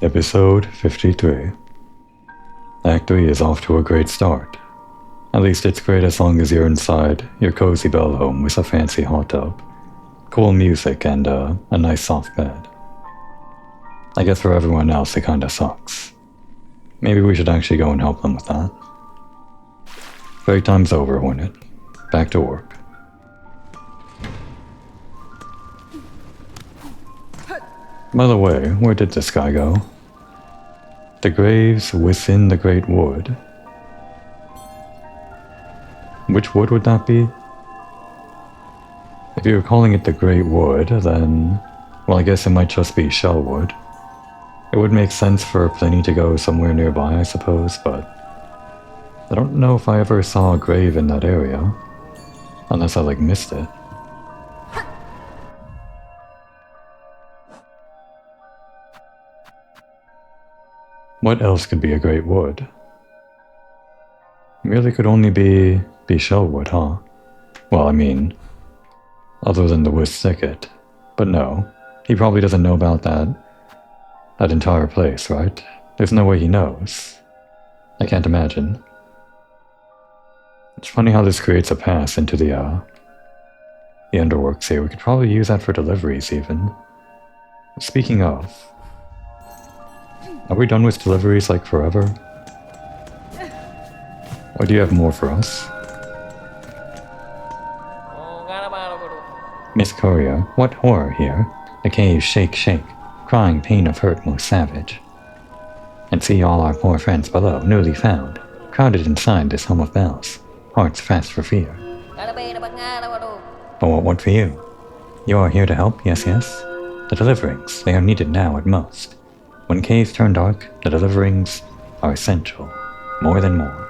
Episode 53. Act 3 is off to a great start. At least it's great as long as you're inside your cozy bell home with a fancy hot tub, cool music, and a nice soft bed. I guess for everyone else it kinda sucks. Maybe we should actually go and help them with that. Break time's over, Hornet. Back to work. By the way, where did this guy go? The graves within the Great Wood. Which wood would that be? If you're calling it the Great Wood, then... well, I guess it might just be Shellwood. It would make sense for Pliny to go somewhere nearby, I suppose, but... I don't know if I ever saw a grave in that area. Unless I, missed it. What else could be a great wood? It really could only be Shellwood, huh? Well, I mean, other than the Woods Thicket. But no, he probably doesn't know about that entire place, right? There's no way he knows. I can't imagine. It's funny how this creates a pass into the underworks here. We could probably use that for deliveries, even. Speaking of... are we done with deliveries, forever? Or do you have more for us? Miss Courier, what horror here? The caves shake, crying pain of hurt most savage. And see all our poor friends below, newly found, crowded inside this home of bells, hearts fast for fear. But what for you? You are here to help, yes? The deliverings, they are needed now at most. When caves turn dark, the deliverings are essential, more than more.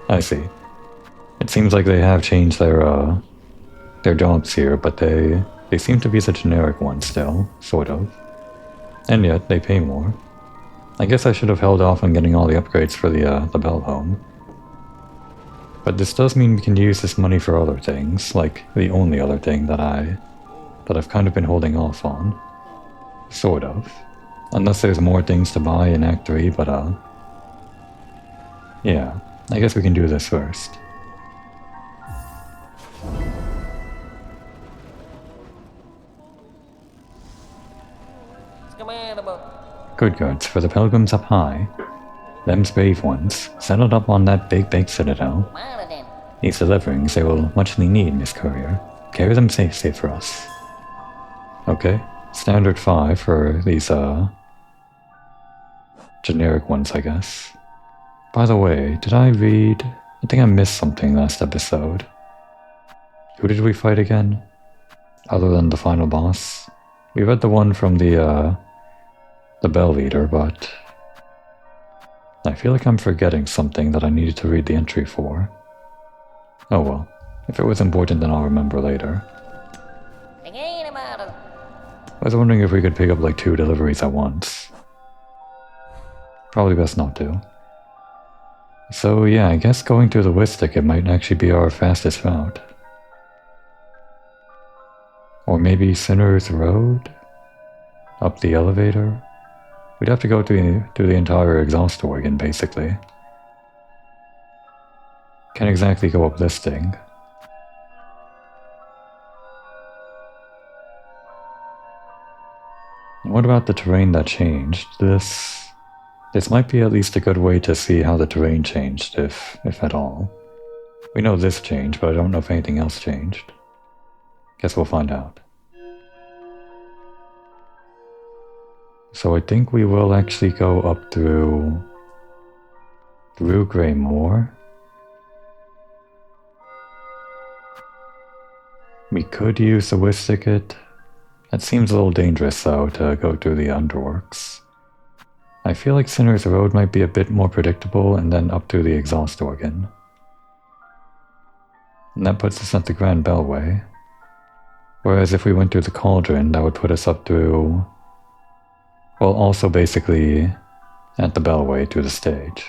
I see. It seems like they have changed their jobs here, but they seem to be the generic ones still, sort of. And yet, they pay more. I guess I should have held off on getting all the upgrades for the Bell Home. But this does mean we can use this money for other things, like the only other thing that I've kind of been holding off on. Sort of. Unless there's more things to buy in Act 3, but yeah, I guess we can do this first. Good goods for the pilgrims up high. Them's brave ones, settled up on that big citadel. These deliverings they will muchly need, Miss Courier. Carry them safe for us. Okay, standard 5 for these, generic ones, I guess. By the way, did I read... I think I missed something last episode. Who did we fight again? Other than the final boss? We read the one from the Bell Leader, but... I feel like I'm forgetting something that I needed to read the entry for. Oh well. If it was important, then I'll remember later. I was wondering if we could pick up 2 deliveries at once. Probably best not to. So yeah, I guess going through the Woods Thicket might actually be our fastest route. Or maybe Sinner's Road? Up the elevator? We'd have to go through the entire exhaust organ, basically. Can't exactly go up this thing. And what about the terrain that changed? This might be at least a good way to see how the terrain changed, if at all. We know this changed, but I don't know if anything else changed. Guess we'll find out. So I think we will actually go up through Grey Moor. We could use the Woods Thicket. That seems a little dangerous though, to go through the underworks. I feel like Sinner's Road might be a bit more predictable, and then up through the exhaust organ. And that puts us at the Grand Bellway. Whereas if we went through the Cauldron, that would put us up through... well, also basically at the Bellway to the stage.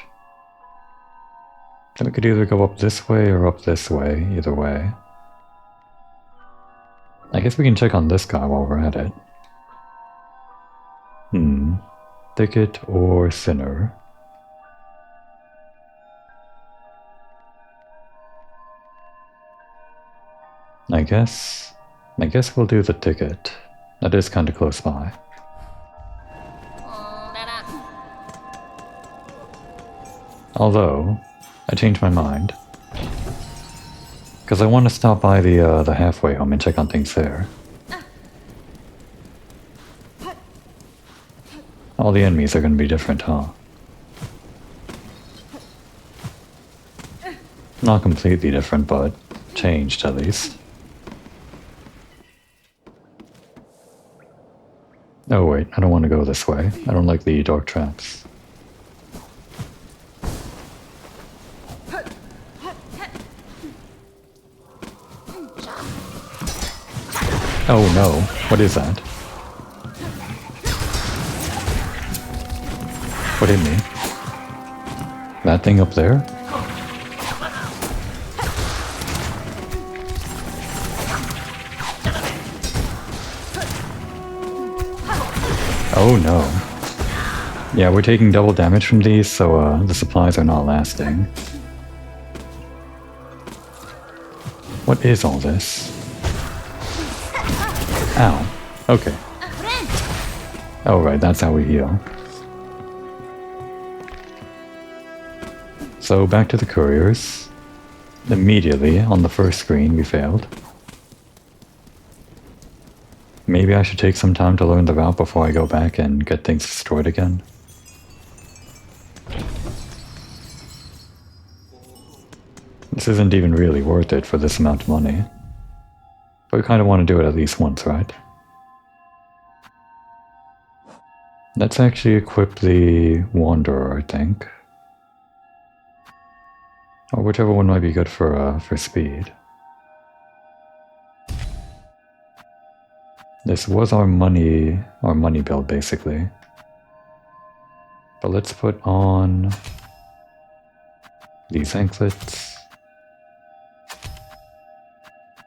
Then we could either go up this way or up this way, either way. I guess we can check on this guy while we're at it. Thicket or thinner? I guess we'll do the thicket. That is kinda close by. Although, I changed my mind. Because I want to stop by the halfway home and check on things there. All the enemies are going to be different, huh? Not completely different, but changed at least. Oh wait, I don't want to go this way. I don't like the dark traps. Oh no, what is that? What hit me? That thing up there? Oh no. Yeah, we're taking double damage from these, so the supplies are not lasting. What is all this? Ow. Okay. Oh right, that's how we heal. So back to the couriers. Immediately, on the first screen, we failed. Maybe I should take some time to learn the route before I go back and get things destroyed again. This isn't even really worth it for this amount of money. But we kind of want to do it at least once, right? Let's actually equip the Wanderer, I think. Or whichever one might be good for speed. This was our money build, basically. But let's put on these anklets.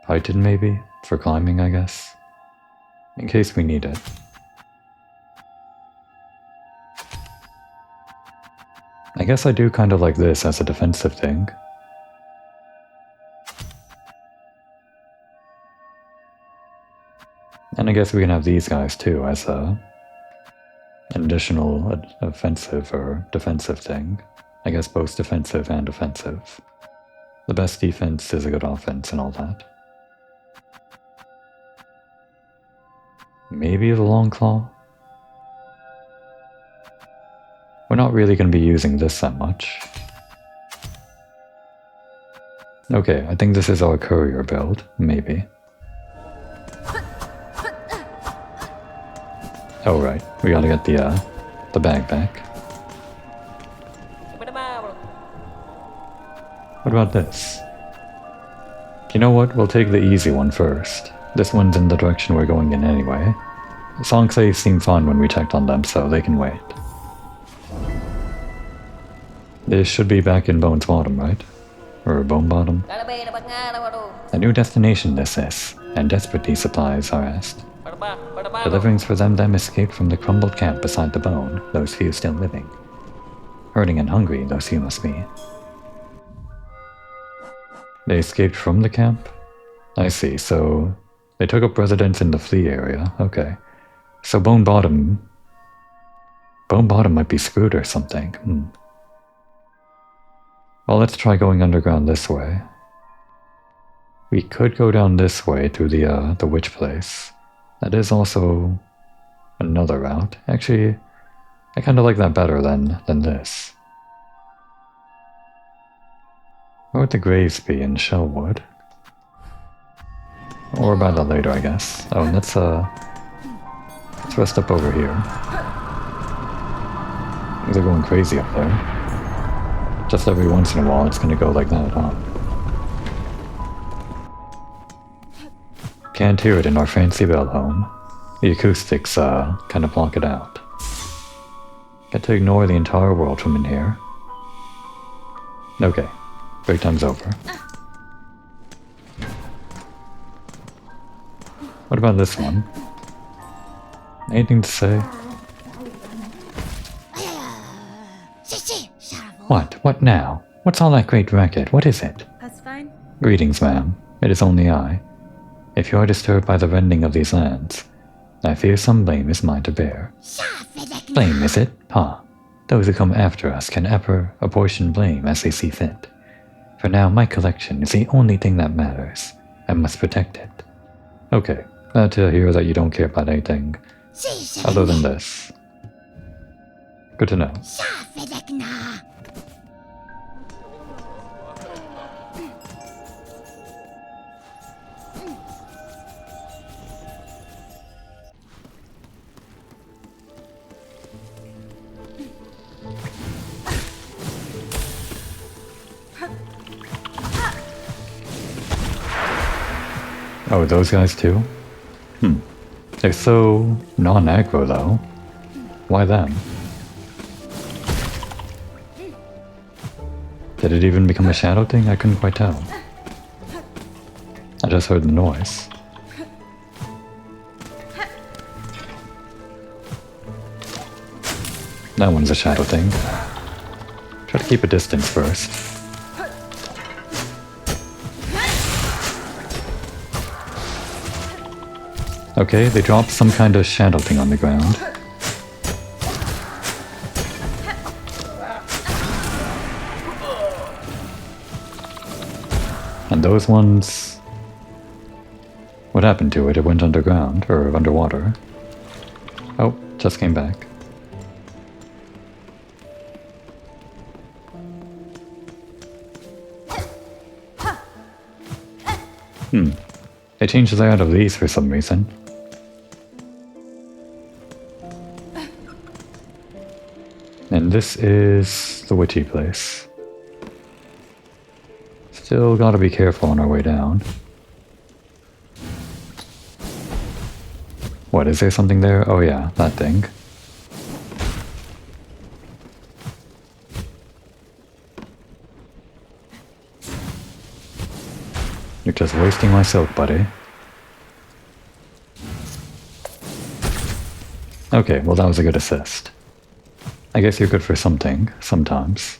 Python, maybe? For climbing, I guess. In case we need it. I guess I do kind of like this as a defensive thing. And I guess we can have these guys too as an additional offensive or defensive thing. I guess both defensive and offensive. The best defense is a good offense and all that. Maybe the long claw? We're not really going to be using this that much. Okay, I think this is our courier build, maybe. Oh right, we gotta get the bag back. What about this? You know what, we'll take the easy one first. This one's in the direction we're going in anyway. The song saves seem fun when we checked on them, so they can wait. This should be back in Bone's Bottom, right? Or Bone Bottom? A new destination this is, and desperate these supplies are asked. Deliverings for them escaped from the crumbled camp beside the bone, those few still living. Hurting and hungry, those few must be. They escaped from the camp? I see, so they took up residence in the flea area, okay. So Bone Bottom might be screwed or something, Well, let's try going underground this way. We could go down this way to the witch place. That is also another route. Actually, I kind of like that better than this. Where would the graves be? In Shellwood? Or by that later, I guess. Oh, and let's rest up over here. They're going crazy up there. Just every once in a while, it's gonna go like that, huh? Can't hear it in our fancy bell home. The acoustics, kind of block it out. Get to ignore the entire world from in here. Okay, break time's over. What about this one? Anything to say? What? What now? What's all that great racket? What is it? That's fine. Greetings, ma'am. It is only I. If you are disturbed by the rending of these lands, I fear some blame is mine to bear. Blame, is it? Ha! Those who come after us can apportion blame as they see fit. For now, my collection is the only thing that matters. I must protect it. Okay, glad to hear that you don't care about anything other than this. Good to know. Oh, those guys too? They're so non-aggro though. Why them? Did it even become a shadow thing? I couldn't quite tell. I just heard the noise. That one's a shadow thing. Try to keep a distance first. Okay, they dropped some kind of shadow thing on the ground. And those ones... What happened to it? It went underground, or underwater. Oh, just came back. They changed the layout of these for some reason. And this is the witchy place. Still gotta be careful on our way down. What, is there something there? Oh yeah, that thing. You're just wasting my silk, buddy. Okay, well that was a good assist. I guess you're good for something, sometimes.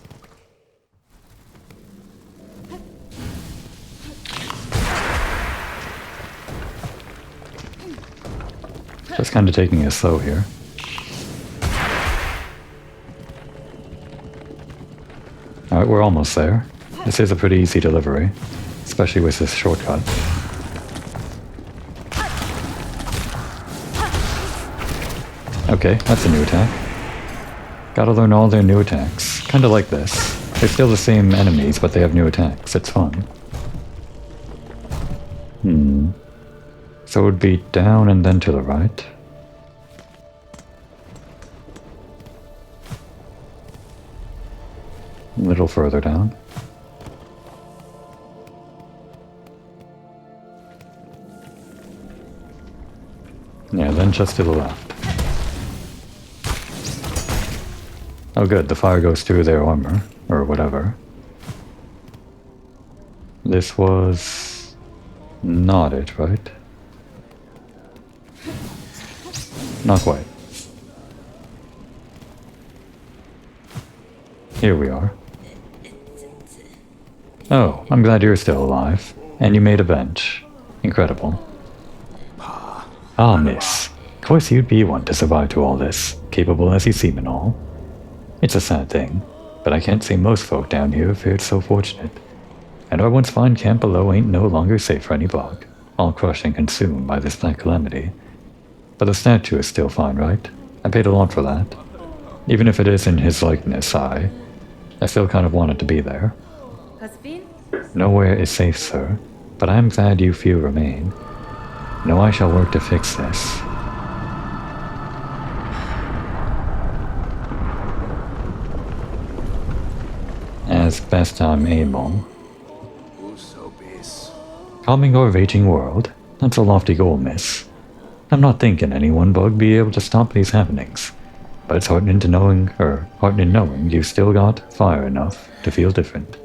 Just kind of taking it slow here. Alright, we're almost there. This is a pretty easy delivery, especially with this shortcut. Okay, that's a new attack. Gotta learn all their new attacks. Kinda like this. They're still the same enemies, but they have new attacks. It's fun. So it would be down and then to the right. A little further down. Yeah, then just to the left. Oh good, the fire goes through their armor, or whatever. This was... not it, right? Not quite. Here we are. Oh, I'm glad you're still alive. And you made a bench. Incredible. Ah, miss. Of course you'd be one to survive to all this, capable as you seem and all. It's a sad thing, but I can't say most folk down here fared so fortunate. And our once fine camp below ain't no longer safe for any bug, all crushed and consumed by this black calamity. But the statue is still fine, right? I paid a lot for that. Even if it is in his likeness, I still kind of want it to be there. Nowhere is safe, sir, but I am glad you few remain. No, I shall work to fix this. As best I'm able. Calming our raging world? That's a lofty goal, miss. I'm not thinking any one bug be able to stop these happenings, but it's heartening knowing you still got fire enough to feel different.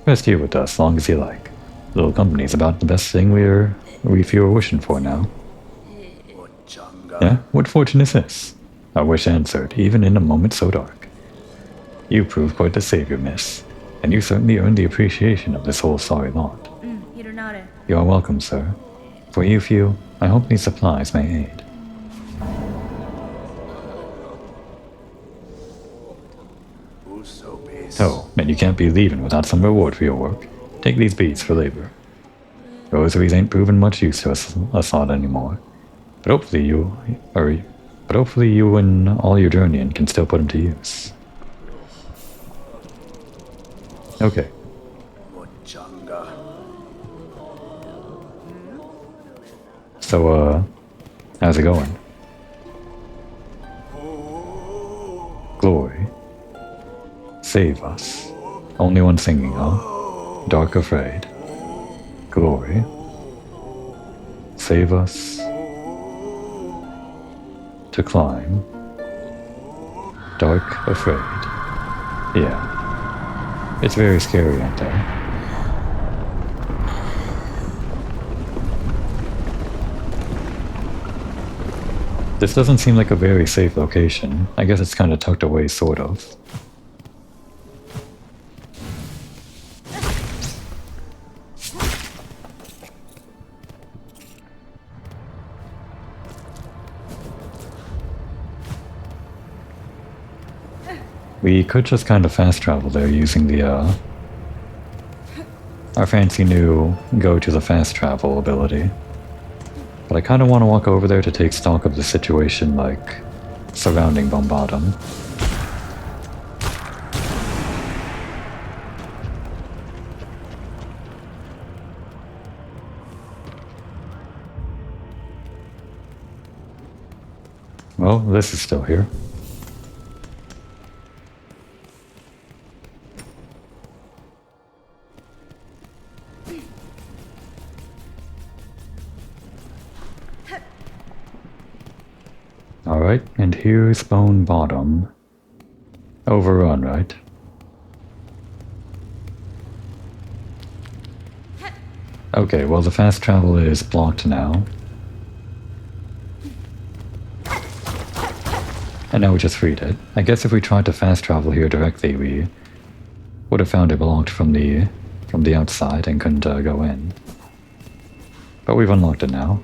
Rest here with us long as you like. Little company's about the best thing we feel wishing for now. Yeah? What fortune is this? Our wish answered, even in a moment so dark. You proved quite the savior, miss, and you certainly earned the appreciation of this whole sorry lot. You are welcome, sir. For you few, I hope these supplies may aid. Oh, and you can't be leaving without some reward for your work. Take these beads for labor. Rosaries ain't proving much use to us lot anymore, but hopefully you and all your journeying can still put them to use. Okay. So, how's it going? Glory. Save us. Only one singing, huh? Dark afraid. Glory. Save us. To climb. Dark afraid. Yeah. It's very scary out there. This doesn't seem like a very safe location. I guess it's kind of tucked away, sort of. We could just kind of fast travel there using the, our fancy new go to the fast travel ability. But I kind of want to walk over there to take stock of the situation, like, surrounding Bombardum. Well, this is still here. Alright, and here's Bone Bottom. Overrun, right? Okay, well the fast travel is blocked now. And now we just freed it. I guess if we tried to fast travel here directly, we would have found it blocked from the outside and couldn't go in. But we've unlocked it now.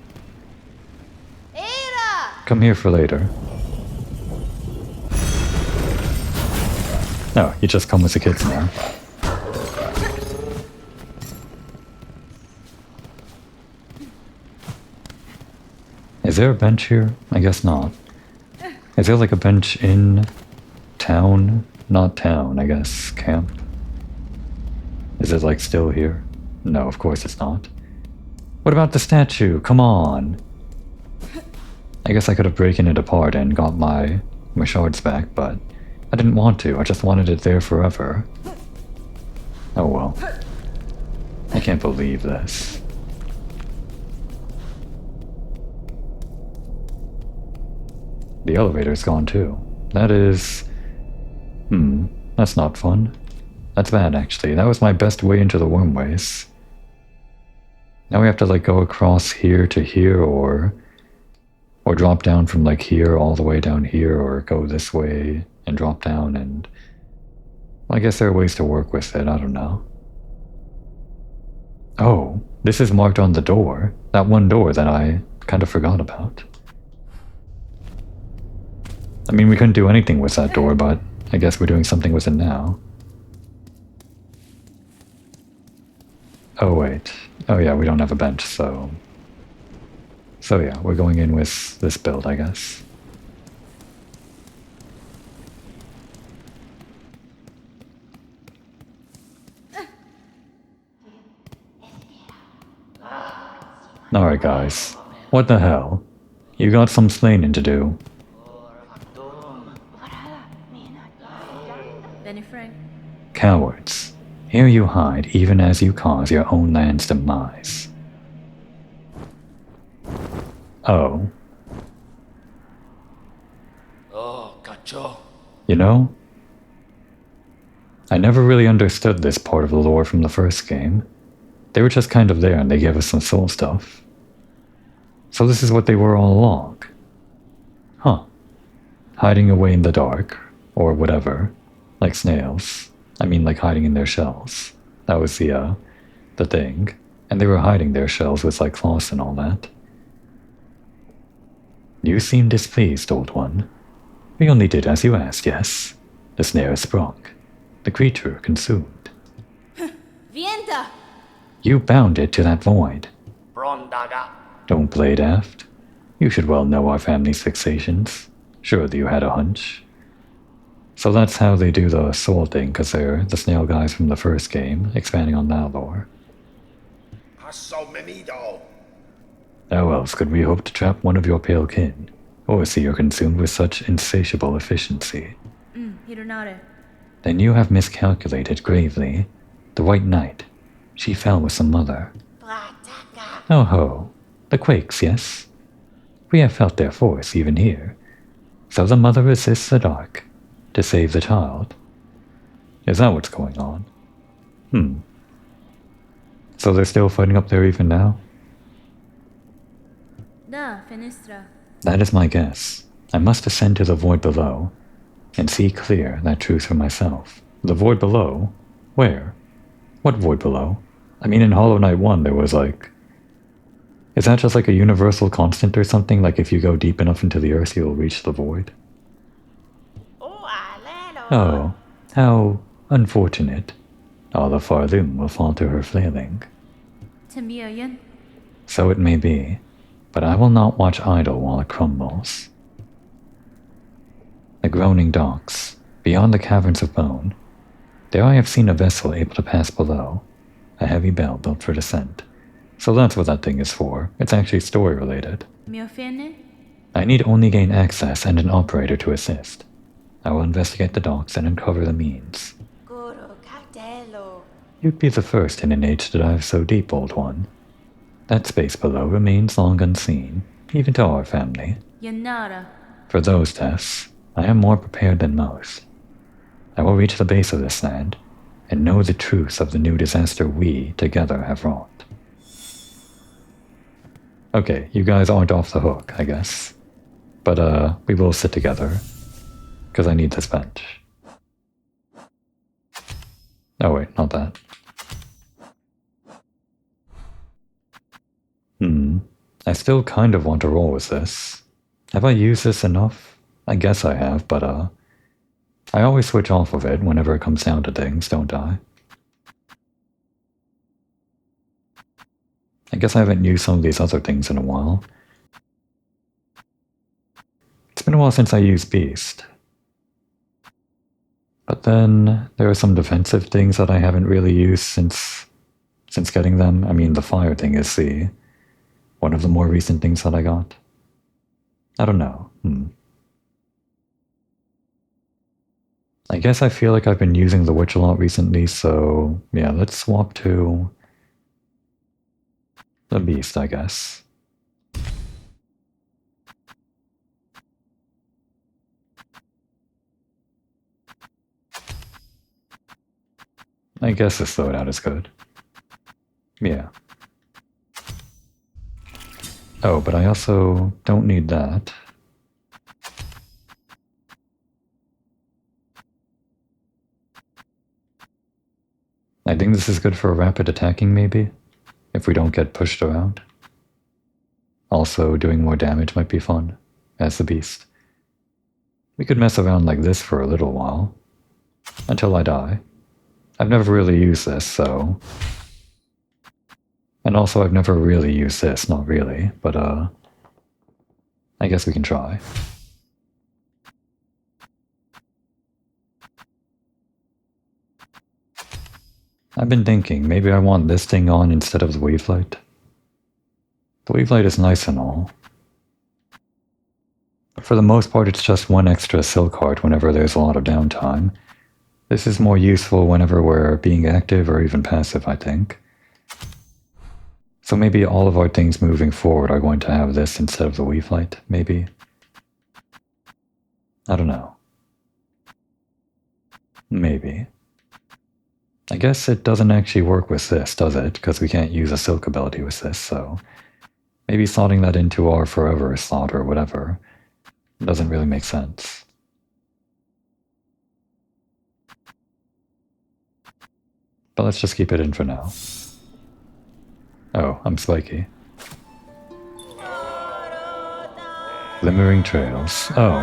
Come here for later. No, you just come with the kids now. Is there a bench here? I guess not. Is there like a bench in town? Not town, I guess. Camp? Is it like still here? No, of course it's not. What about the statue? Come on! I guess I could have broken it apart and got my shards back, but I didn't want to. I just wanted it there forever. Oh well. I can't believe this. The elevator's gone too. That is... that's not fun. That's bad, actually. That was my best way into the wormways. Now we have to, like, go across here to here, or drop down from, like, here all the way down here, or go this way and drop down, and... well, I guess there are ways to work with it, I don't know. Oh, this is marked on the door. That one door that I kind of forgot about. I mean, we couldn't do anything with that door, but I guess we're doing something with it now. Oh, wait. Oh yeah, we don't have a bench, so... so yeah, we're going in with this build, I guess. Alright guys, what the hell? You got some slaining to do. Cowards. Here you hide, even as you cause your own land's demise. Oh. You know, I never really understood this part of the lore from the first game. They were just kind of there and they gave us some soul stuff. So this is what they were all along. Huh. Hiding away in the dark, or whatever, Like snails. I mean, like hiding in their shells. That was the thing. And they were hiding their shells with like floss and all that. You seem displeased, old one. We only did as you asked, yes. The snare sprung. The creature consumed. Vienta! You bound it to that void. Brondaga. Don't play daft. You should well know our family's fixations. Surely you had a hunch. So that's how they do the soul thing, because they're the snail guys from the first game, expanding on that lore. How else could we hope to trap one of your pale kin, or see her consumed with such insatiable efficiency? Then you have miscalculated gravely. The White Knight, she fell with some mother. Oh ho, the quakes, yes? We have felt their force even here. So the mother resists the dark, to save the child. Is that what's going on? So they're still fighting up there even now? That is my guess. I must ascend to the void below, and see clear that truth for myself. The void below? Where? What void below? I mean, in Hollow Knight 1 there was like... Is that just like a universal constant or something? Like if you go deep enough into the earth you'll reach the void? Oh, how unfortunate. All the Farloom will fall to her flailing. So it may be, but I will not watch idle while it crumbles. The groaning docks, beyond the caverns of bone. There I have seen a vessel able to pass below, a heavy bell built for descent. So that's what that thing is for. It's actually story related. I need only gain access and an operator to assist. I will investigate the docks and uncover the means. You'd be the first in an age to dive so deep, old one. That space below remains long unseen, even to our family. For those tests, I am more prepared than most. I will reach the base of this land, and know the truth of the new disaster we, together, have wrought. Okay, you guys aren't off the hook, I guess. But, we will sit together. Because I need this bench. Oh wait, not that. I still kind of want to roll with this. Have I used this enough? I guess I have, but I always switch off of it whenever it comes down to things, don't I? I guess I haven't used some of these other things in a while. It's been a while since I used Beast. But then, there are some defensive things that I haven't really used since getting them. I mean, the fire thing is one of the more recent things that I got. I don't know. I guess I feel like I've been using the Witch a lot recently, so yeah, let's swap to the Beast, I guess. I guess this loadout is good. Yeah. Oh, but I also don't need that. I think this is good for rapid attacking, maybe, if we don't get pushed around. Also, doing more damage might be fun, as the Beast. We could mess around like this for a little while, until I die. I've never really used this, so... And also, I've never really used this, not really, but I guess we can try. I've been thinking, maybe I want this thing on instead of the wave light. The wave light is nice and all. But for the most part, it's just one extra silk heart whenever there's a lot of downtime. This is more useful whenever we're being active or even passive, I think. So maybe all of our things moving forward are going to have this instead of the wave light, maybe? I don't know. Maybe. I guess it doesn't actually work with this, does it? Because we can't use a silk ability with this, so... Maybe slotting that into our forever slot or whatever doesn't really make sense. But let's just keep it in for now. Oh, I'm spiky. Glimmering trails. Oh,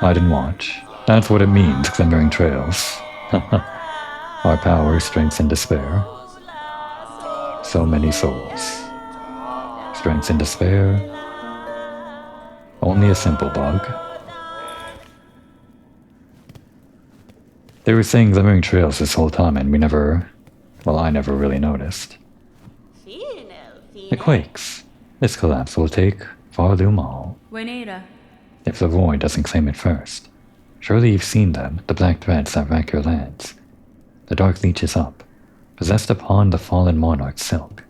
I didn't watch. That's what it means, glimmering trails. Our power, strength, and despair. So many souls. Strength and despair. Only a simple bug. They were saying glimmering trails this whole time and we never... Well, I never really noticed. It quakes. This collapse will take Farloom all. If the void doesn't claim it first. Surely you've seen them, the black threads that rack your lands. The dark leeches up, possessed upon the fallen monarch's silk.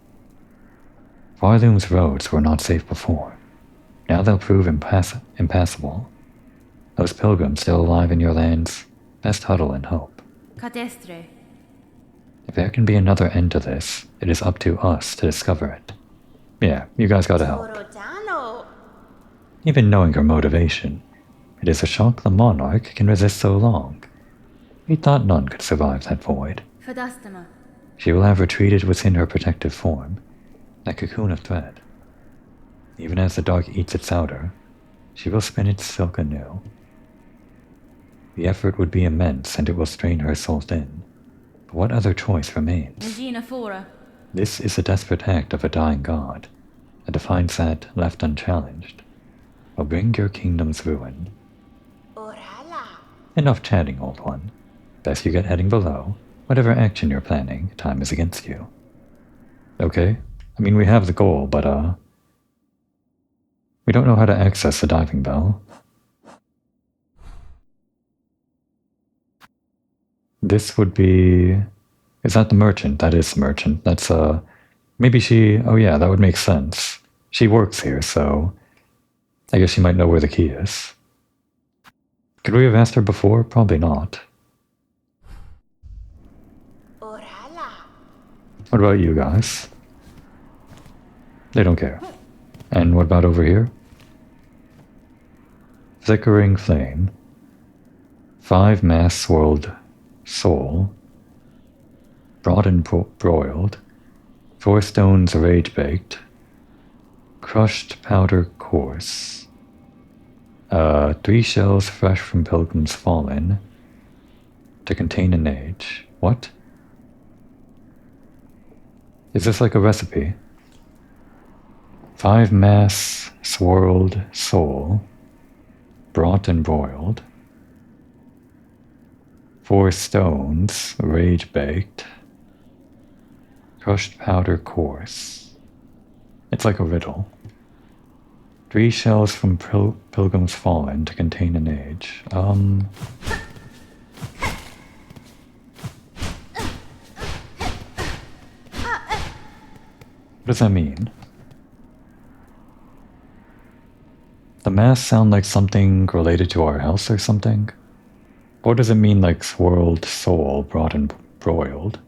Farloom's roads were not safe before. Now they'll prove impassable. Those pilgrims still alive in your lands, best huddle and hope. If there can be another end to this, it is up to us to discover it. Yeah, you guys gotta help. Even knowing her motivation, it is a shock the monarch can resist so long. We thought none could survive that void. She will have retreated within her protective form, that cocoon of thread. Even as the dark eats its outer, she will spin its silk anew. The effort would be immense and it will strain her soul thin. But what other choice remains? This is a desperate act of a dying god, a defiance that, left unchallenged, will bring your kingdom's ruin. Enough chatting, old one. Best you get heading below. Whatever action you're planning, time is against you. Okay? I mean, we have the goal, but, we don't know how to access the diving bell. This would be... Is that the merchant? That is the merchant. That's, maybe she... Oh yeah, that would make sense. She works here, so... I guess she might know where the key is. Could we have asked her before? Probably not. What about you guys? They don't care. And what about over here? Flickering flame. 5 mass swirled soul. Brought and broiled. 4 stones rage baked. Crushed powder coarse. 3 shells fresh from pilgrims fallen. To contain an age. What? Is this like a recipe? 5 mass swirled soul. Brought and broiled. 4 stones, rage baked. Crushed powder coarse. It's like a riddle. 3 shells from pilgrims fallen to contain an age. What does that mean? The mass sound like something related to our house or something? Or does it mean like swirled soul brought and broiled?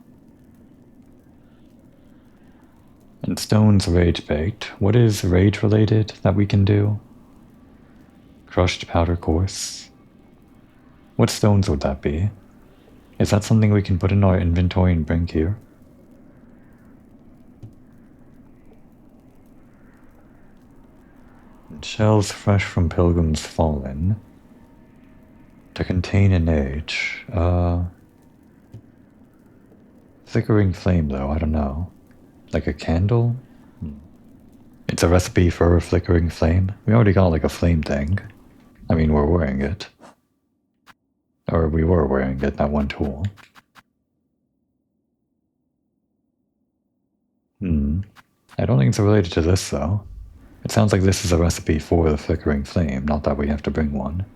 And stones rage baked. What is rage related that we can do? Crushed powder coarse. What stones would that be? Is that something we can put in our inventory and bring here? Shells fresh from pilgrims fallen. To contain an age. Flickering flame though, I don't know. Like a candle? It's a recipe for a flickering flame? We already got like a flame thing. I mean, we're wearing it. Or we were wearing it, that one tool. I don't think it's related to this though. It sounds like this is a recipe for the flickering flame, not that we have to bring one.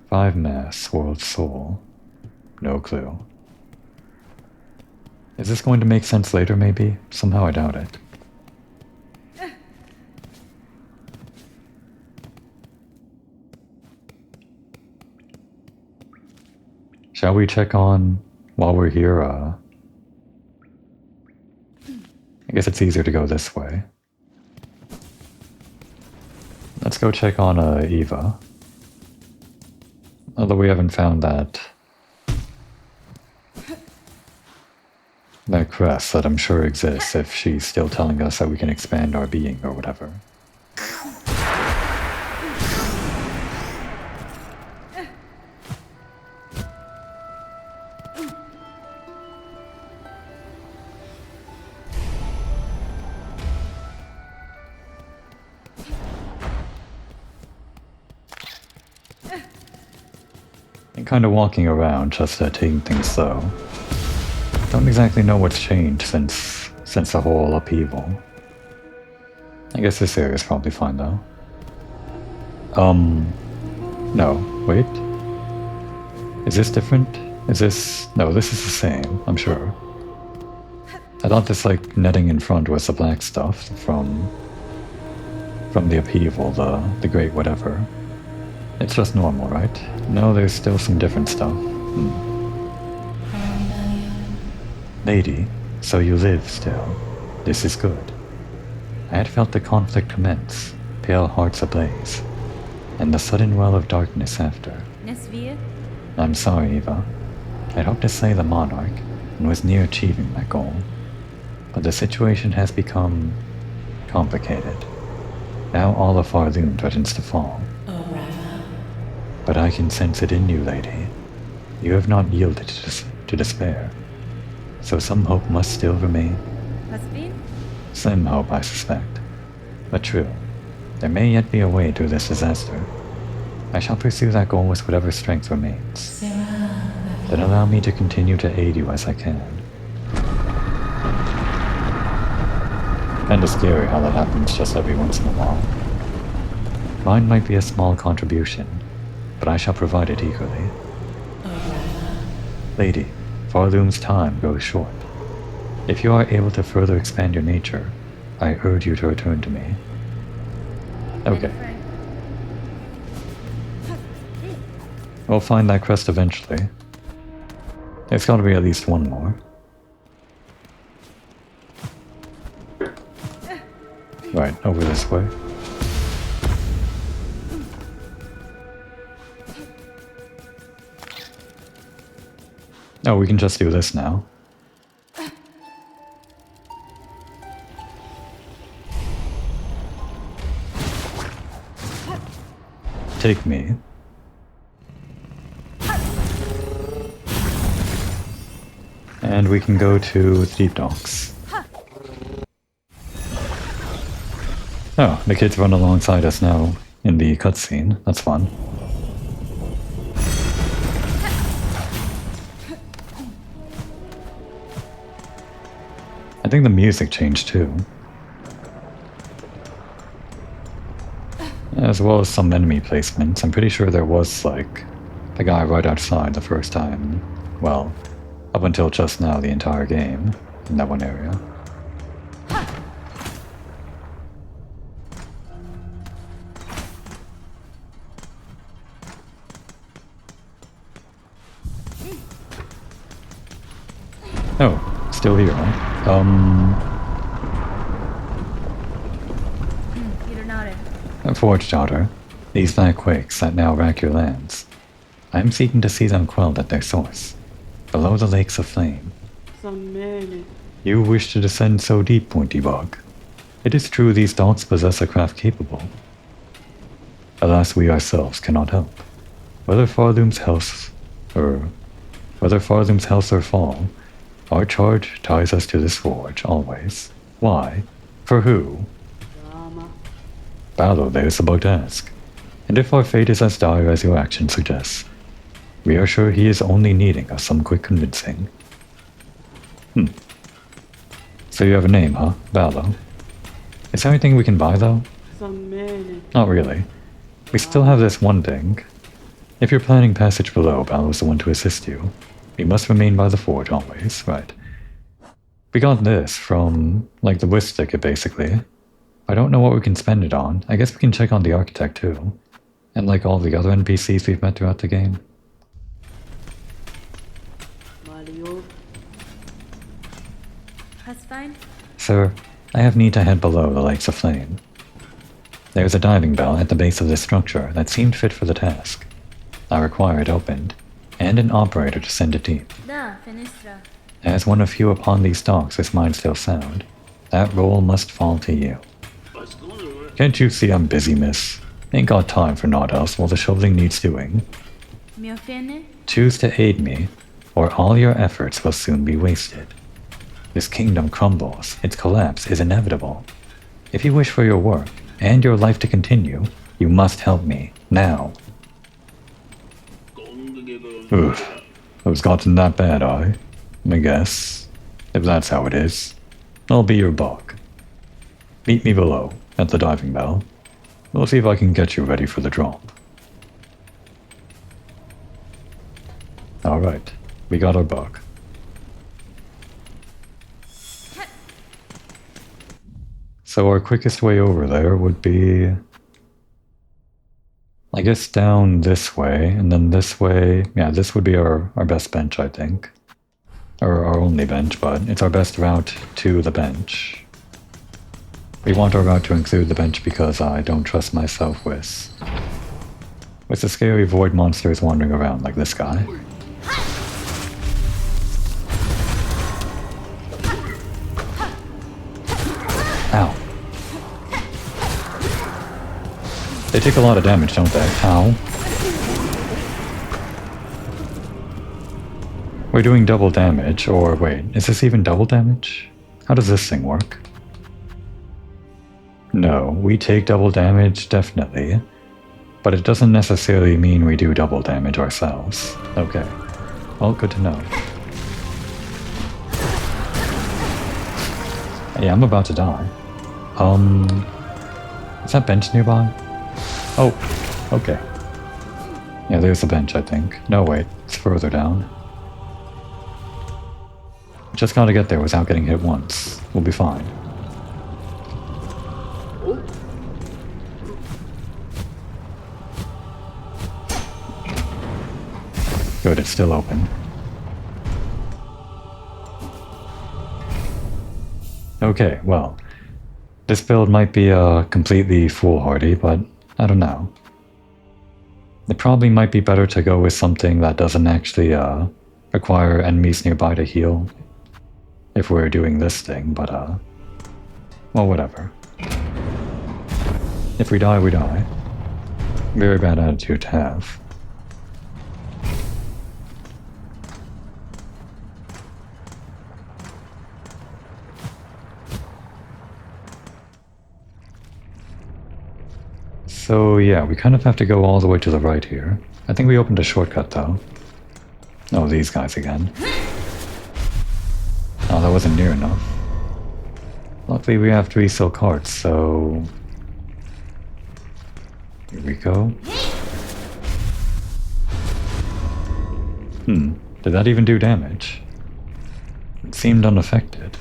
5 mass swirled soul. No clue. Is this going to make sense later, maybe? Somehow I doubt it. Shall we check on, while we're here, I guess it's easier to go this way. Let's go check on Eva. Although we haven't found that That crest that I'm sure exists if she's still telling us that we can expand our being or whatever. And kind of walking around, just taking things slow. Don't exactly know what's changed since the whole upheaval. I guess this area is probably fine though. No, wait. Is this different? Is this... No, this is the same, I'm sure. I thought this, like, netting in front was the black stuff from the upheaval, the great whatever. It's just normal, right? No, there's still some different stuff. Lady, so you live still. This is good. I had felt the conflict commence, pale hearts ablaze, and the sudden well of darkness after. I'm sorry, Eva. I'd hoped to slay the monarch, and was near achieving that goal. But the situation has become complicated. Now all of Farloon threatens to fall. But I can sense it in you, lady. You have not yielded to despair. So some hope must still remain. Slim hope, I suspect. But true. There may yet be a way through this disaster. I shall pursue that goal with whatever strength remains. Then allow me to continue to aid you as I can. Kinda scary how that happens just every once in a while. Mine might be a small contribution, but I shall provide it eagerly. Lady, Farloom's time grows short. If you are able to further expand your nature, I urge you to return to me. Okay. We'll find that crest eventually. There's gotta be at least one more. Right, over this way. Oh, we can just do this now. Take me. And we can go to the deep docks. Oh, the kids run alongside us now in the cutscene. That's fun. I think the music changed too. As well as some enemy placements. I'm pretty sure there was, like, the guy right outside the first time. Well, up until just now, the entire game, in that one area. Oh, still here, huh? Forge daughter, these black quakes that now rack your lands. I am seeking to see them quelled at their source, below the lakes of flame. You wish to descend so deep, Pointy Bog. It is true these dogs possess a craft capable. Alas, we ourselves cannot help. Whether Farloom's health or fall, our charge ties us to this forge, always. Why? For who? Ballo there is about to ask. And if our fate is as dire as your action suggests, we are sure he is only needing us some quick convincing. So you have a name, huh? Ballo. Is there anything we can buy, though? Not really. We still have this one thing. If you're planning passage below, Ballo's the one to assist you. We must remain by the forge always, right? We got this from, like, the whisk ticket, basically. I don't know what we can spend it on. I guess we can check on the architect, too. And, like, all the other NPCs we've met throughout the game. That's fine. Sir, I have need to head below the lakes of flame. There's a diving bell at the base of this structure that seemed fit for the task. I require it opened, and an operator to send it deep. Da, Finestra. As one of few upon these docks with mind still sound, that role must fall to you. Can't you see I'm busy, miss? Ain't got time for naught else while the shoveling needs doing. Miofene? Choose to aid me, or all your efforts will soon be wasted. This kingdom crumbles, its collapse is inevitable. If you wish for your work, and your life to continue, you must help me, now. Oof, those gotten that bad, I guess. If that's how it is, I'll be your bug. Meet me below, at the diving bell. We'll see if I can get you ready for the drop. Alright, we got our bug. So our quickest way over there would be, I guess, down this way, and then this way. Yeah, this would be our best bench, I think. Or our only bench, but it's our best route to the bench. We want our route to include the bench because I don't trust myself with the scary void monsters wandering around like this guy. Ow. They take a lot of damage, don't they? Ow. We're doing double damage, or wait, is this even double damage? How does this thing work? No, we take double damage, definitely. But it doesn't necessarily mean we do double damage ourselves. Okay. Well, good to know. Yeah, I'm about to die. Is that bench nearby? Oh, okay. Yeah, there's the bench, I think. No, wait, it's further down. Just gotta get there without getting hit once. We'll be fine. Good, it's still open. Okay, well, this build might be completely foolhardy, but I don't know. It probably might be better to go with something that doesn't actually require enemies nearby to heal if we're doing this thing, but well, whatever. If we die, we die. Very bad attitude to have. So yeah, we kind of have to go all the way to the right here. I think we opened a shortcut though. Oh, these guys again. Oh, that wasn't near enough. Luckily we have 3 silk hearts, so... Here we go. Did that even do damage? It seemed unaffected.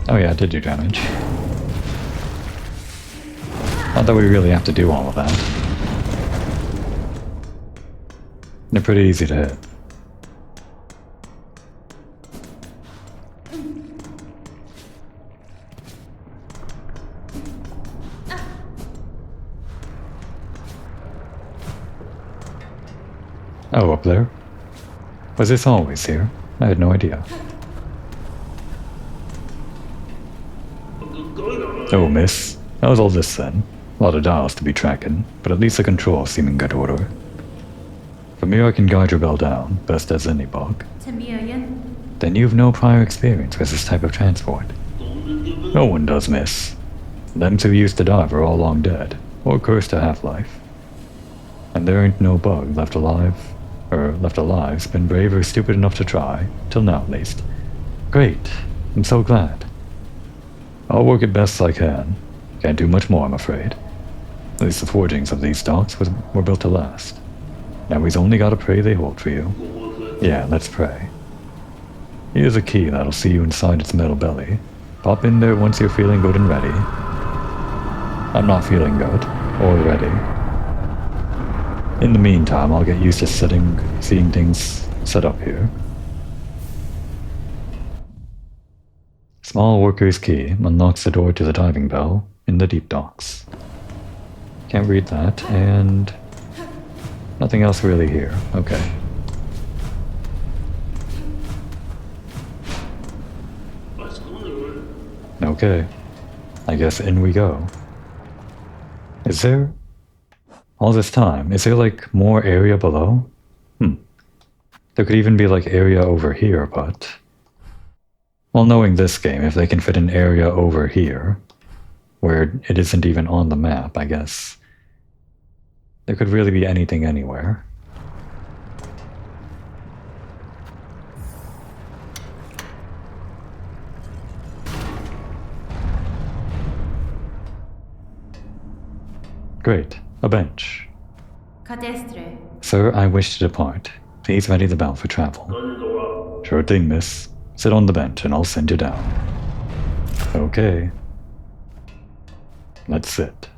Oh yeah, it did do damage. Not that we really have to do all of that. They're pretty easy to hit. Oh, up there? Was this always here? I had no idea. Oh, miss. How was all this then? A lot of dials to be tracking, but at least the controls seem in good order. From here I can guide your bell down, best as any bug. Then you've no prior experience with this type of transport. No one does, miss. Them who used to dive are all long dead, or cursed to half-life. And there ain't no bug left alive's been brave or stupid enough to try, till now at least. Great, I'm so glad. I'll work it best I can. Can't do much more, I'm afraid. At least the forgings of these docks were built to last. Now we've only gotta pray they hold for you. Yeah, let's pray. Here's a key that'll see you inside its metal belly. Pop in there once you're feeling good and ready. I'm not feeling good, or ready. In the meantime, I'll get used to seeing things set up here. Small worker's key unlocks the door to the diving bell in the deep docks. Can't read that, and... Nothing else really here. Okay. Okay. I guess in we go. Is there... all this time, is there like more area below? There could even be like area over here, but... well, knowing this game, if they can fit an area over here, where it isn't even on the map, I guess... there could really be anything anywhere. Great. A bench. Cadestre. Sir, I wish to depart. Please ready the bell for travel. Sure thing, miss. Sit on the bench and I'll send you down. Okay. Let's sit.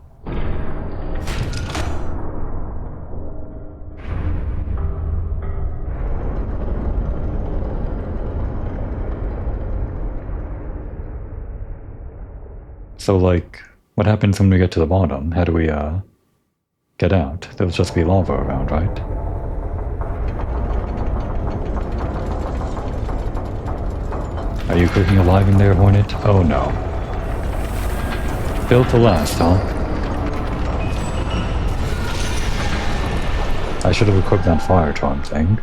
So, like, what happens when we get to the bottom? How do we, get out? There'll just be lava around, right? Are you cooking alive in there, Hornet? Oh no. Built to last, huh? I should have equipped that fire charm thing.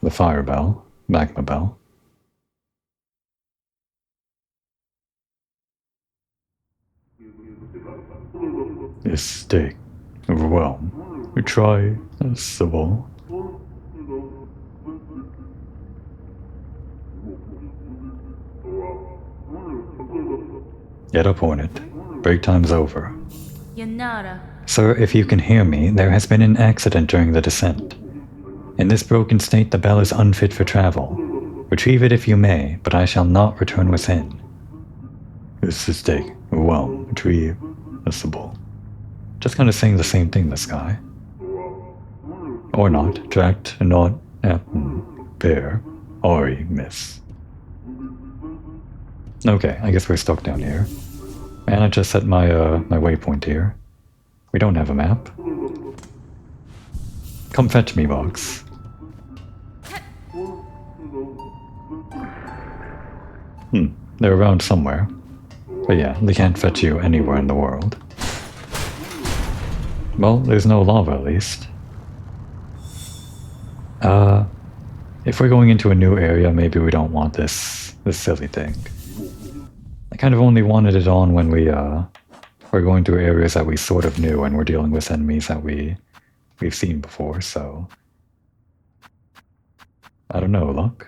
The fire bell. Magma bell. This steak. Overwhelm. We try civil. Get up, Hornet. Break time's over. Yanara. Sir, if you can hear me, there has been an accident during the descent. In this broken state, the bell is unfit for travel. Retrieve it if you may, but I shall not return within. This is steak. Overwhelm. Retrieve. Civil. Just kind of saying the same thing, this guy. Or not. Tracked, not, bear, Ari, miss. Okay, I guess we're stuck down here. And I just set my, my waypoint here. We don't have a map. Come fetch me, box. They're around somewhere. But yeah, they can't fetch you anywhere in the world. Well, there's no lava at least. If we're going into a new area, maybe we don't want this silly thing. I kind of only wanted it on when we're going through areas that we sort of knew and we're dealing with enemies that we've seen before, so... I don't know, luck?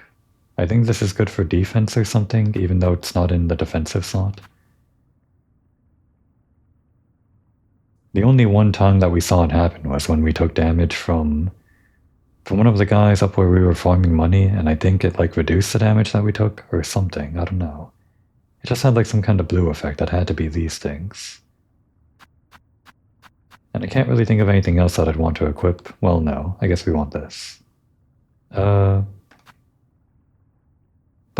I think this is good for defense or something, even though it's not in the defensive slot. The only one time that we saw it happen was when we took damage from one of the guys up where we were farming money, and I think it like reduced the damage that we took, or something, I don't know. It just had like some kind of blue effect that had to be these things. And I can't really think of anything else that I'd want to equip. Well, no, I guess we want this. But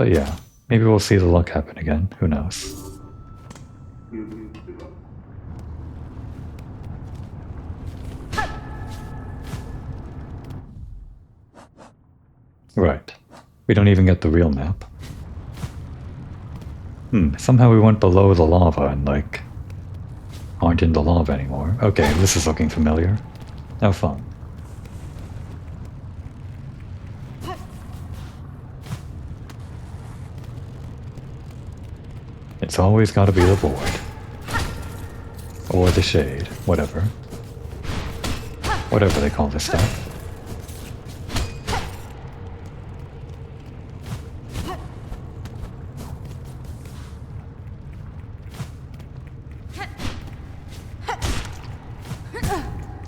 yeah, maybe we'll see the luck happen again, who knows. Right. We don't even get the real map. Somehow we went below the lava and, like, aren't in the lava anymore. Okay, this is looking familiar. How fun. It's always gotta be the void. Or the shade, whatever. Whatever they call this stuff.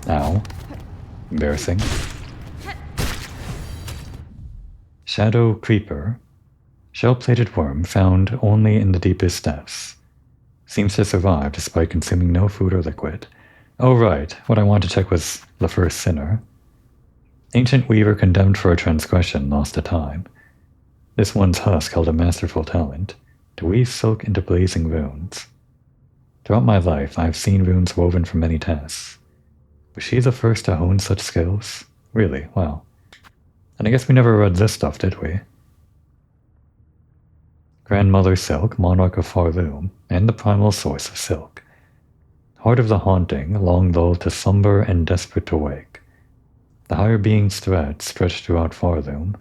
Ow. Embarrassing. Shadow Creeper. Shell-plated worm found only in the deepest depths. Seems to survive despite consuming no food or liquid. Oh right, what I wanted to check was the first sinner. Ancient weaver condemned for a transgression lost to time. This one's husk held a masterful talent, to weave silk into blazing runes. Throughout my life, I have seen runes woven from many tasks. Was she the first to hone such skills? Really? Wow. And I guess we never read this stuff, did we? Grandmother Silk, monarch of Farloom, and the primal source of silk. Heart of the haunting, long lulled to slumber and desperate to wake. The higher being's thread stretched throughout Farloom,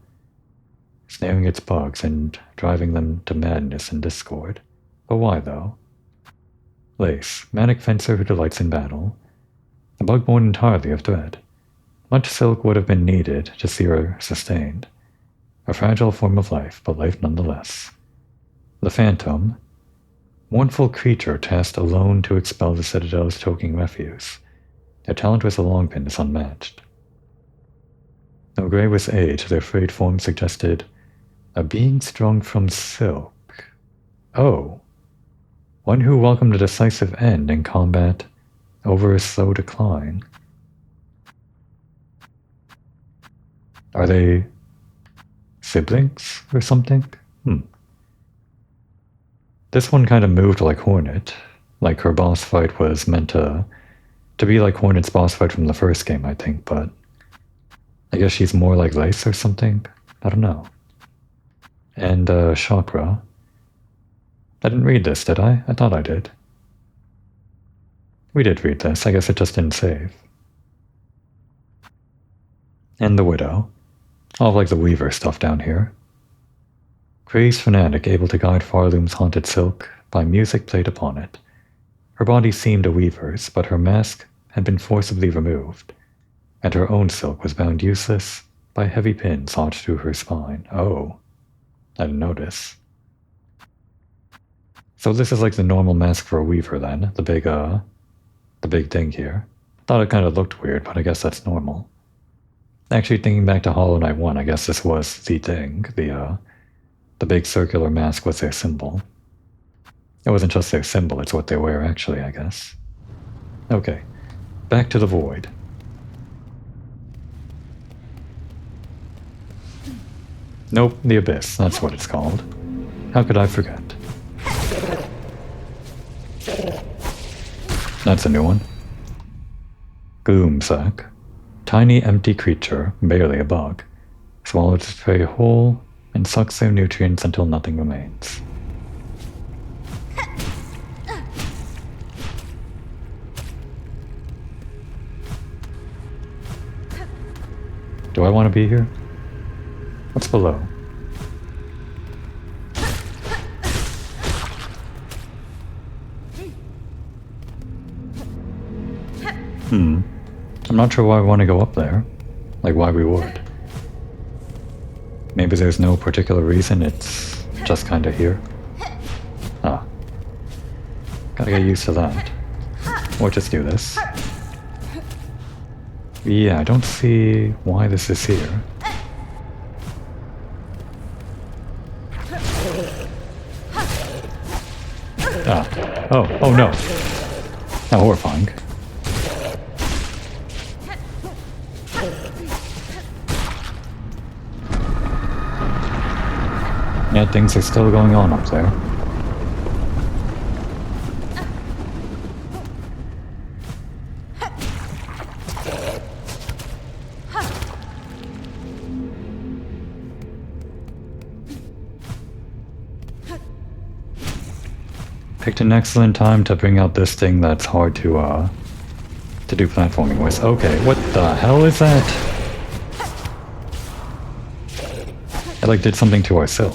snaring its bugs and driving them to madness and discord. But why, though? Lace, manic fencer who delights in battle. A bug born entirely of thread. Much silk would have been needed to see her sustained. A fragile form of life, but life nonetheless. The Phantom, mournful creature tasked alone to expel the Citadel's choking refuse. Their talent with the longpin is unmatched. Though grey with age, their frayed form suggested a being sprung from silk. Oh, one who welcomed a decisive end in combat over a slow decline. Are they siblings or something? This one kind of moved like Hornet, like her boss fight was meant to be like Hornet's boss fight from the first game, I think, but I guess she's more like Lace or something? I don't know. And, Chakra. I didn't read this, did I? I thought I did. We did read this, I guess it just didn't save. And the Widow. All of like the Weaver stuff down here. Crazed fanatic able to guide Farloom's haunted silk by music played upon it. Her body seemed a weaver's, but her mask had been forcibly removed, and her own silk was bound useless by heavy pins lodged through her spine. Oh, I didn't notice. So this is like the normal mask for a weaver then, the big thing here. Thought it kind of looked weird, but I guess that's normal. Actually, thinking back to Hollow Knight 1, I guess this was the thing, the big circular mask was their symbol. It wasn't just their symbol, it's what they wear actually, I guess. Okay, back to the void. Nope, the abyss, that's what it's called. How could I forget? That's a new one. Gloomsack. Tiny empty creature, barely a bug. Swallows its prey whole and sucks their nutrients until nothing remains. Do I want to be here? What's below? I'm not sure why I want to go up there. Like, why we would. Maybe there's no particular reason, it's just kinda here. Ah. Gotta get used to that. Or just do this. Yeah, I don't see why this is here. Ah. Oh no. How horrifying. Yeah, things are still going on up there. Picked an excellent time to bring out this thing that's hard to do platforming with. Okay, what the hell is that? I like did something to our silk.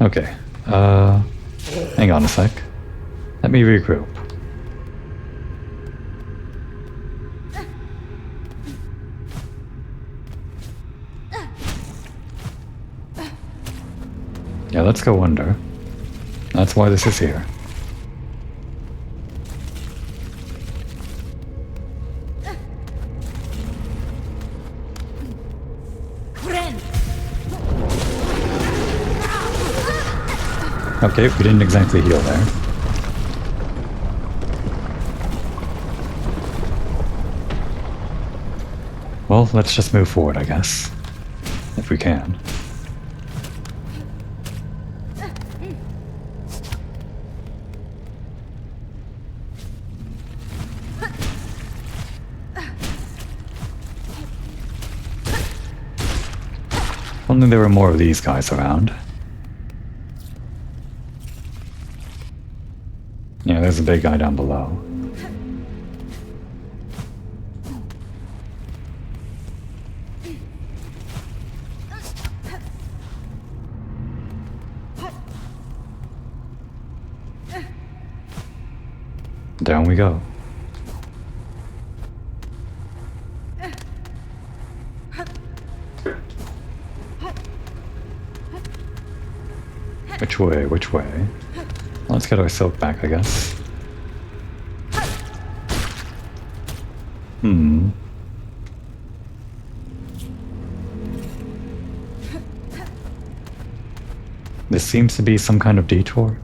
Okay, hang on a sec. Let me regroup. Yeah, let's go under. That's why this is here. Okay, we didn't exactly heal there. Well, let's just move forward, I guess. If we can. If only there were more of these guys around. Yeah, there's a big guy down below. Down we go. Which way? Which way? Let's get our silk back, I guess. This seems to be some kind of detour.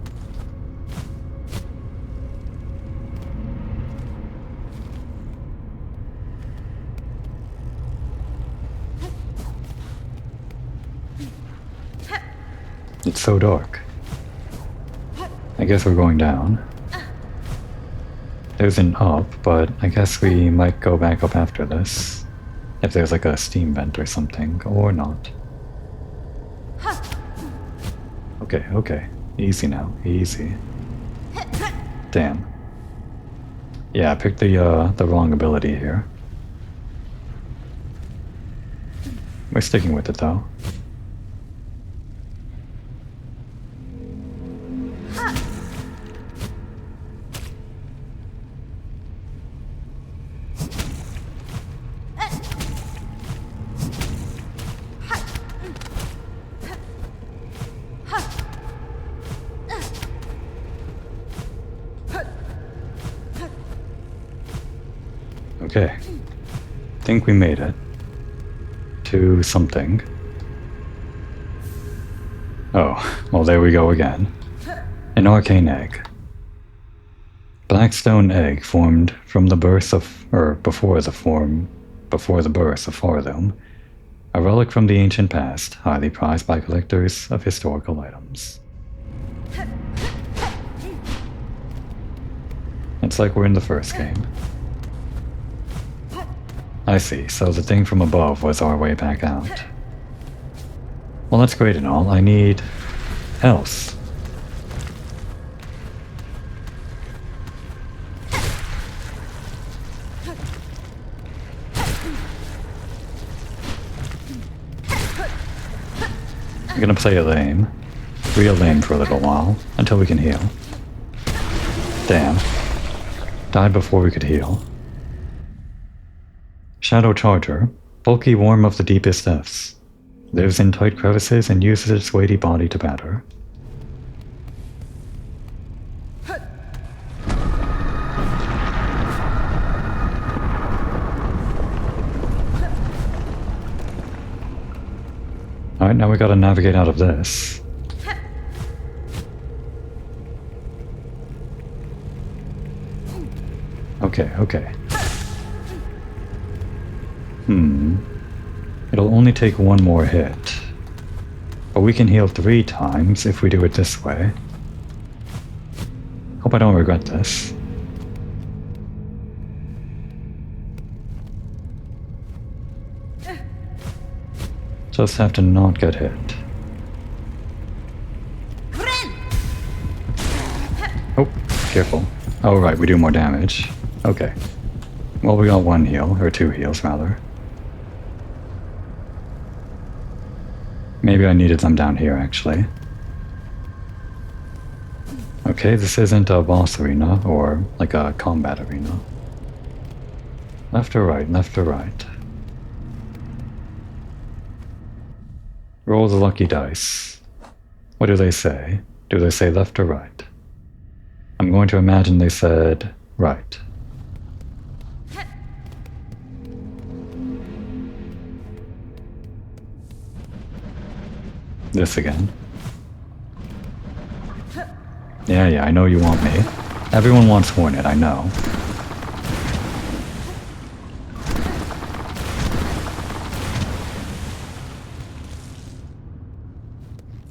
It's so dark. I guess we're going down. There's an up, but I guess we might go back up after this. If there's like a steam vent or something, or not. Okay, okay. Easy now, easy. Damn. Yeah, I picked the wrong ability here. We're sticking with it though. Okay. Think we made it. To something. Oh, well there we go again. An arcane egg. Blackstone egg formed from the birth of, before the birth of Farloom. A relic from the ancient past, highly prized by collectors of historical items. It's like we're in the first game. I see, so the thing from above was our way back out. Well, that's great and all. I need else. I'm gonna play a lame. Real lame for a little while, until we can heal. Damn. Died before we could heal. Shadow Charger, bulky worm of the deepest depths. Lives in tight crevices and uses its weighty body to batter. Alright, now we gotta navigate out of this. Okay, okay. It'll only take one more hit. But we can heal 3 times if we do it this way. Hope I don't regret this. Just have to not get hit. Oh, careful. Oh right, we do more damage. Okay. Well, we got 1 heal, or 2 heals rather. Maybe I needed them down here, actually. Okay, this isn't a boss arena, or like a combat arena. Left or right, left or right. Roll the lucky dice. What do they say? Do they say left or right? I'm going to imagine they said right. This again. Yeah, I know you want me. Everyone wants Hornet, I know.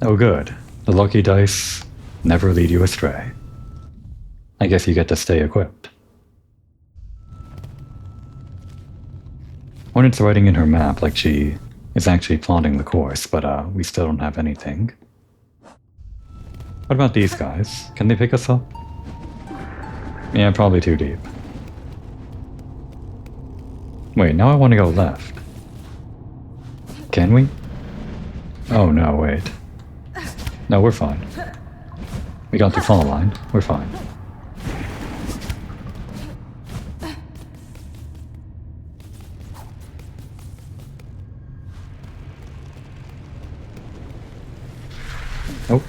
Oh good. The lucky dice never lead you astray. I guess you get to stay equipped. Hornet's writing in her map like she is actually plotting the course, but we still don't have anything. What about these guys? Can they pick us up? Yeah, probably too deep. Wait, now I want to go left. Can we? Oh no, wait. No, we're fine. We got the fall line. We're fine. Oh.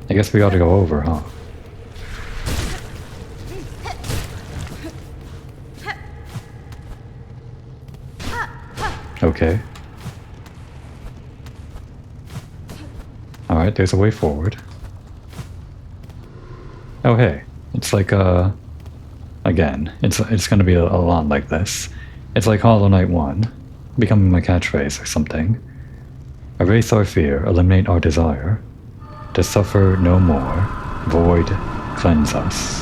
I guess we gotta go over, huh? Okay. Alright, there's a way forward. Oh hey, it's like again, it's gonna be a lot like this. It's like Hollow Knight 1, becoming my catchphrase or something. Erase our fear, eliminate our desire. To suffer no more, void, cleanse us.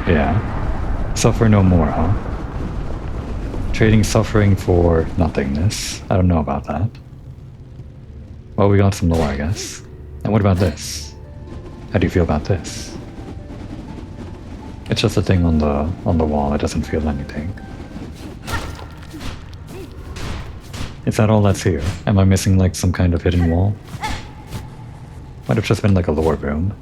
Yeah. Suffer no more, huh? Trading suffering for nothingness. I don't know about that. Well, we got some lore, I guess. And what about this? How do you feel about this? It's just a thing on the wall, it doesn't feel anything. Is that all that's here? Am I missing like some kind of hidden wall? Might have just been like a lore room.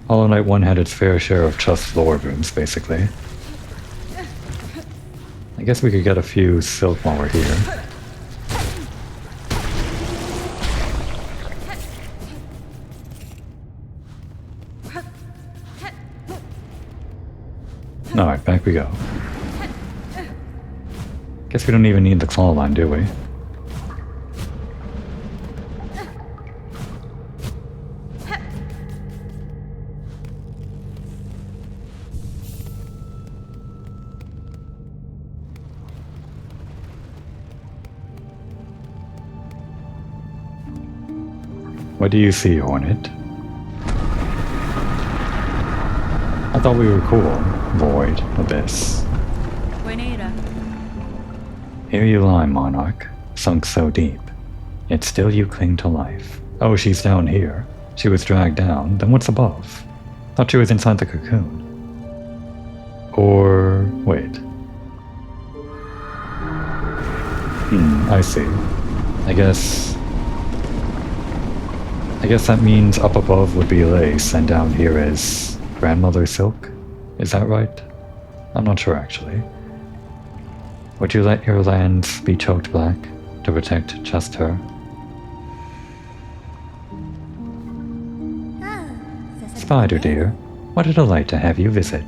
Hollow Knight 1 had its fair share of just lore rooms, basically. I guess we could get a few silk while we're here. Alright, back we go. Guess we don't even need the claw line, do we? What do you see, Hornet? I thought we were cool. Void, abyss. Here you lie, Monarch, sunk so deep. Yet still you cling to life. Oh, she's down here. She was dragged down. Then what's above? Thought she was inside the cocoon. Or... wait. I see. I guess that means up above would be Lace, and down here is Grandmother Silk? Is that right? I'm not sure, actually. Would you let your lands be choked black to protect just her? Spider dear, what a delight to have you visit.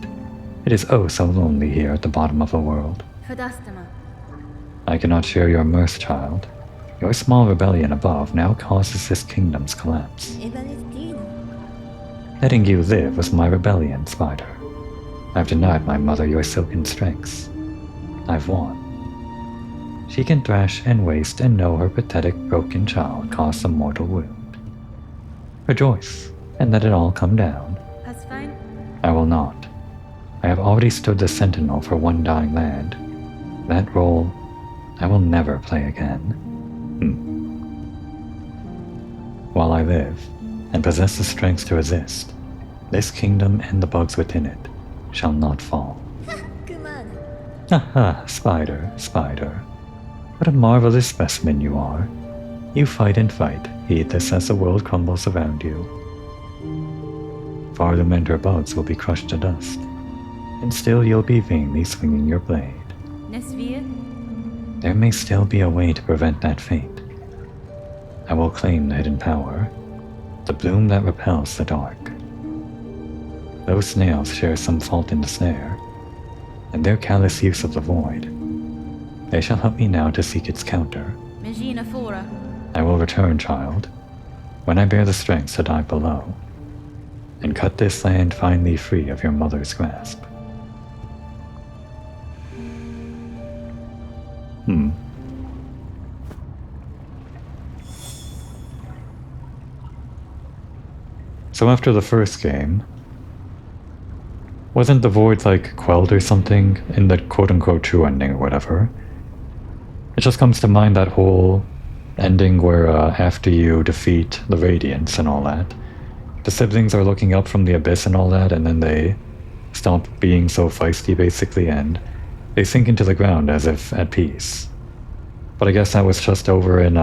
It is oh so lonely here at the bottom of the world. I cannot share your mirth, child. Your small rebellion above now causes this kingdom's collapse. Letting you live was my rebellion, Spider. I've denied my mother your silken strengths. I've won. She can thrash and waste and know her pathetic broken child caused a mortal wound. Rejoice, and let it all come down. That's fine. I will not. I have already stood the sentinel for one dying land. That role I will never play again. While I live, and possess the strength to resist, this kingdom and the bugs within it shall not fall. Aha, Spider, Spider. What a marvelous specimen you are. You fight and fight, heedless as the world crumbles around you. Farther bugs will be crushed to dust, and still you'll be vainly swinging your blade. There may still be a way to prevent that fate. I will claim the hidden power, the bloom that repels the dark. Those snails share some fault in the snare, and their callous use of the void. They shall help me now to seek its counter. I will return, child, when I bear the strength to dive below, and cut this land finally free of your mother's grasp. So after the first game, wasn't the void like quelled or something in the quote-unquote true ending or whatever? It just comes to mind that whole ending where after you defeat the Radiants and all that, the siblings are looking up from the abyss and all that, and then they stop being so feisty basically, and they sink into the ground as if at peace. But I guess that was just over in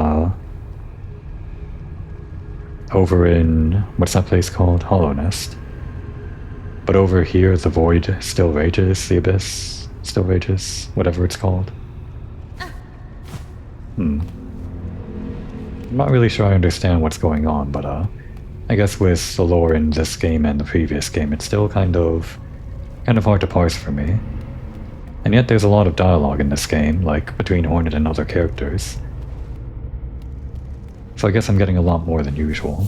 what's that place called? Hollow Nest. But over here, the void still rages, the abyss still rages, whatever it's called. I'm not really sure I understand what's going on, but I guess with the lore in this game and the previous game, it's still kind of hard to parse for me. And yet there's a lot of dialogue in this game, like between Hornet and other characters. So I guess I'm getting a lot more than usual.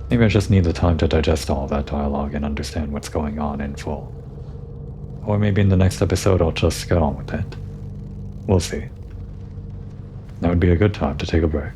Maybe I just need the time to digest all that dialogue and understand what's going on in full. Or maybe in the next episode I'll just get on with it. We'll see. That would be a good time to take a break.